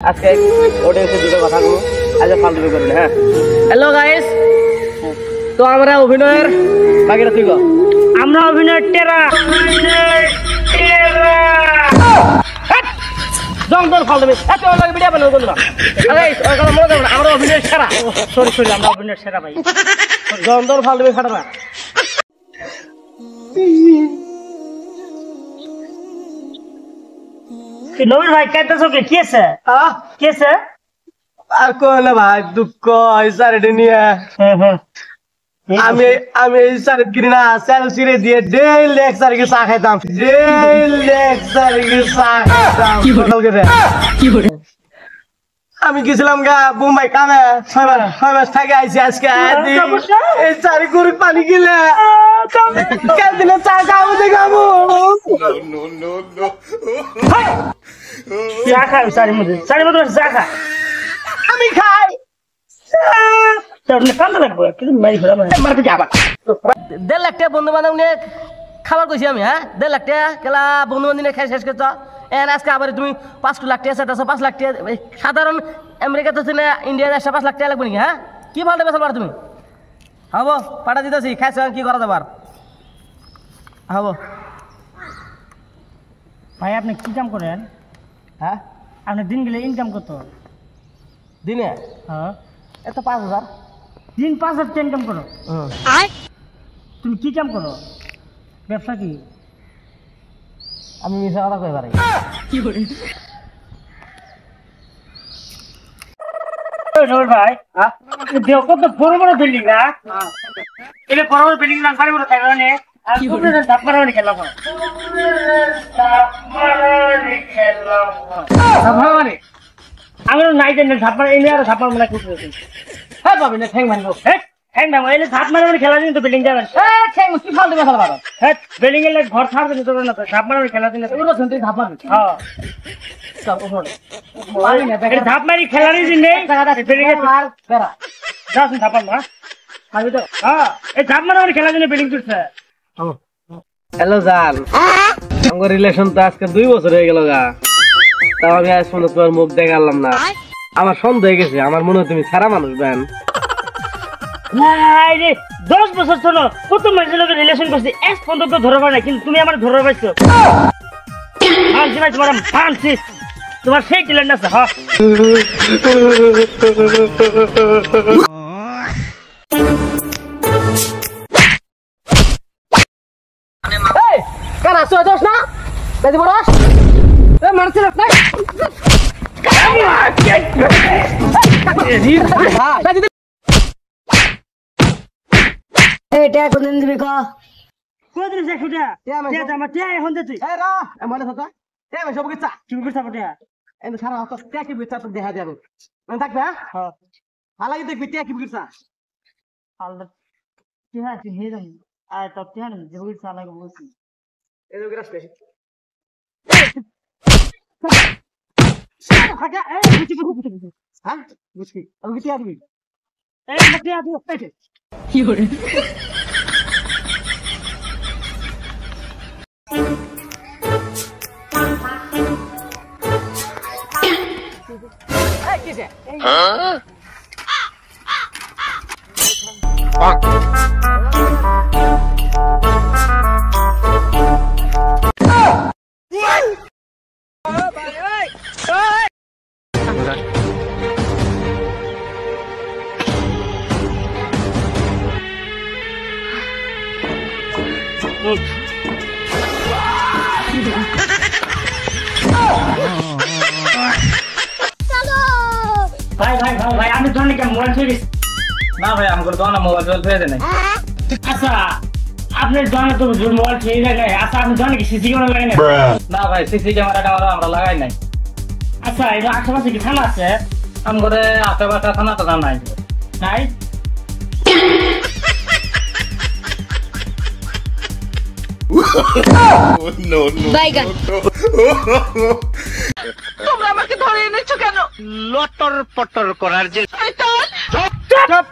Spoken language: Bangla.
আজকে অডিয়েন্সের দুটো কথা বলবো, আজ ফালতু করুন। হ্যাঁ, হ্যালো গাইস, তো আমরা অভিনয়ের বাকিটা তুই কর। আমরা অভিনয় টেরা জঙ্গল ফালতু এত লাগে ভিডিও বানাবো বন্ধুরা। আরে ওই কথা মনে করো না, আমরা অভিনয় সেরা। সরি আমরা অভিনয় সেরা ভাই। জঙ্গল ফালতু খাটা না। নবীর ভাই কাইতেছো কি আছে? কি আছে? আর কই না ভাই, দুঃখ এই সাইডে নিয়ে আমি এই সাইড কিনি না, সেল সিরে দিয়ে ডেইলি এক সাইডে চা খাইতাম, ডেইলি এক সাইডে চা খাইতাম। কি করে আমি গেছিলাম গা বোম্বাই কামে, 6 মাস থেকে আইছি। আজকে এই চারি গরু পানি গিলে কাল দিনে চা খাবো দেখাবো। চা খাই চারি মধ্যে চা খা। আমি খাই কান্দা লাগবো কিন্তু মারি ফেলা মারতে যাবা। 1.5 লাখ টাকা বন্ধু বান্ধব নিয়ে খাবার কইছি আমি। হ্যাঁ, 1.5 লাখ টাকা কেলা বন্ধু বান্ধব নিয়ে খাই শেষ করছ। আজকে আবার তুমি 5 লাখ টাকা চাইতেছো। 5 লাখ টাকা সাধারণ আমেরিকাতে ইন্ডিয়া 5 লাখ টাকা লাগবে নাকি? হ্যাঁ, কি ফালতু বেসাল পার তুমি? হবো পাঠা দিতেছি, খাইছো কি করা যাবার। হবো ভাই আপনি কি কাম করেন? হ্যাঁ, আপনি দিন গেলে ইনকাম কত? দিনে হ্যাঁ, এত 5,000। দিন 5,000 টাকা ইনকাম করো? তুমি কি কাম করো? ব্যবসা কি? আমি মিশা কথা কই পারি। কি করে নবীর ভাই? দেখ কত বড় বড় বিল্ডিং না, এটা বড় বড় বিল্ডিং না, বাড়ি বড় থাকে মানে আর উপরে ধাপ মারানি খেলা হয়। আমি নাই জানি ধাপ মারা এনে আর ধাপ মারা কুকুর। হ্যাঁ পাবি না, ঠ্যাং মারবো। হ্যাঁ না এলে ধাপ মারানি খেলা দিন তো বিল্ডিং যাবেন। ঠ্যাং কি ফালতু বেসাল পারো। হ্যাঁ, বিল্ডিং এলে ঘর ছাড়বে না তো না, ধাপ মারানি খেলা দিন। তুই ধাপ মারবি। হ্যাঁ, ধাপ মারি খেলা দিন নেই বিল্ডিং এর আর বেড়া যাস ধাপ মার। আমি তো হ্যাঁ, এই ধাপ মারানি খেলা দিন বিল্ডিং তুলছে। হ্যালো জান, আমার রিলেশন তো আজকে 2 বছর হয়ে গেল গা, তাও আমি আজ পর্যন্ত তোমার মুখ দেখালাম না। আমার সন্দেহ হয়ে গেছে, আমার মনে হয় তুমি সারা মানুষ বেন। 10 বছর চলো কত মানুষের লোকের রিলেশন করছি, এক পর্যন্ত ধরে পাই না, কিন্তু তুমি আমার ধরে পাইছো। ফান্সি ভাই তোমার ফান্সি, তোমার সেই ট্যালেন্ট আছে। হ্যাঁ কারা আছো দোষ না দাদি বড়স এ মারছিস না এটা কোনদিন দিবি ক কোদিন সে খুঁজা তে আমার তে এখন দে তুই। এ রা মনে কথা এ আমি সব কিছু তুমি করছ পড়ে এন্ড সারা হাত তে কি বিচার তো দেখা যাবে মানে থাকবে। হ্যাঁ, হালাই দেখবি তে কি বিচার আল্লাহ কি হ্যাঁ তুই হে যাম আর তো কেন জরুরি চালা বলছি এই লোকের আসবে খাজা এ বুঝি হ্যাঁ বুঝছি আমি কি আসবি এ মতে আদি পেটে কি করে এই কিসে ভাই আমি তো অনেক মোবাইল চুরি না ভাই আমার তো না মোবাইল চল ফেলে দেন। আচ্ছা আপনার জানা তো মোবাইল চুরি লাগায়। আচ্ছা আপনি জানেন কি সিসি ক্যামেরা লাগাই না? না ভাই সিসি ক্যামেরাটা আমরা লাগাই নাই। আচ্ছা এটা আশেপাশে কি থানা আছে? আমার আশেপাশে থানা তো নাই নাই বাইগান তোমরা আমাকে ধরে এনেছো কেন? লটর পটর করার যে চুপ